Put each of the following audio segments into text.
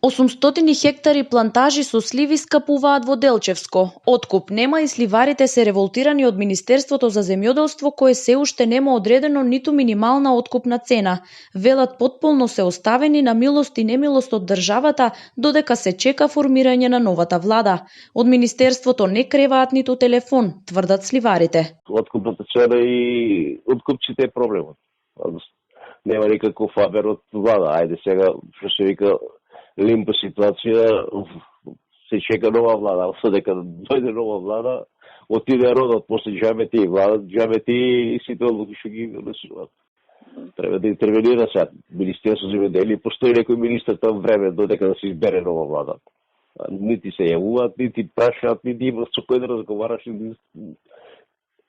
800 хектари плантажи со сливи скапуваат во Делчевско. Откуп нема и сливарите се револтирани од Министерството за земјоделство кое се уште нема одредено ниту минимална откупна цена. Велат потполно се оставени на милост и немилост од државата додека се чека формирање на новата влада. Од Министерството не креваат ниту телефон, тврдат сливарите. Откупната цена и откупците е проблемот. Нема никаков фабер од влада. Ајде сега, што се вика, лимба ситуација, се чека нова влада, дека дојде нова влада, отиде родот, после џабе ти влада, џабе ти и сите одлуки што ги донесуваат. Треба да интервенира сега Министерство за земјоделие, постои некој министер там време додека да се избере нова влада. Нити се јавуваат, нити прашаат, нити има со кој да разговараш,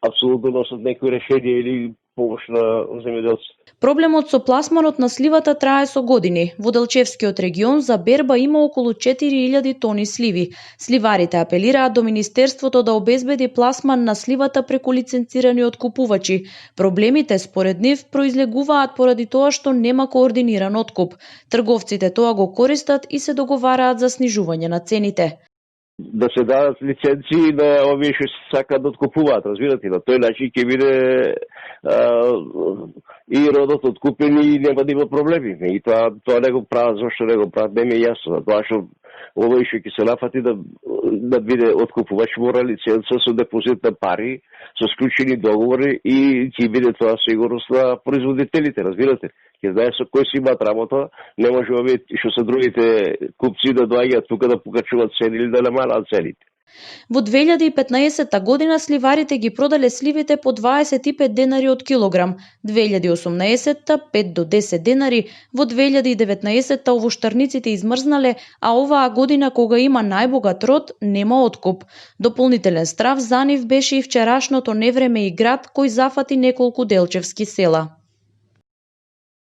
апсолутно носат некои решение или помош на земјоделците. Проблемот со пласманот на сливата трае со години. Во Делчевскиот регион за берба има околу 4000 тони сливи. Сливарите апелираат до Министерството да обезбеди пласман на сливата преку лиценцирани откупувачи. Проблемите, според нив, произлегуваат поради тоа што нема координиран откуп. Трговците тоа го користат и се договараат за снижување на цените. Да се дадат лиценции на овие што сакаат да откупуваат, разбирате, на тој начин ќе биде и родот откупен и нема да има проблеми. И тоа не го прават, зашто не го прават, не ми е јасно. Тоа што овој што ќе се нафати да биде откупувач мора лиценца со депозит на пари, со склучени договори и ќе биде тоа сигурност на производителите, разбирате. Ќе знае со кој си имаат работа, не може овие што се другите купци да доаѓаат тука да покачуваат цени или да намалат цените. Во 2015 година сливарите ги продале сливите по 25 денари од килограм, 2018 5 до 10 денари, во 2019 овоштарниците измрзнале, а оваа година кога има најбогат род, нема откуп. Дополнителен страв за нив беше и вчерашното невреме и град кој зафати неколку делчевски села.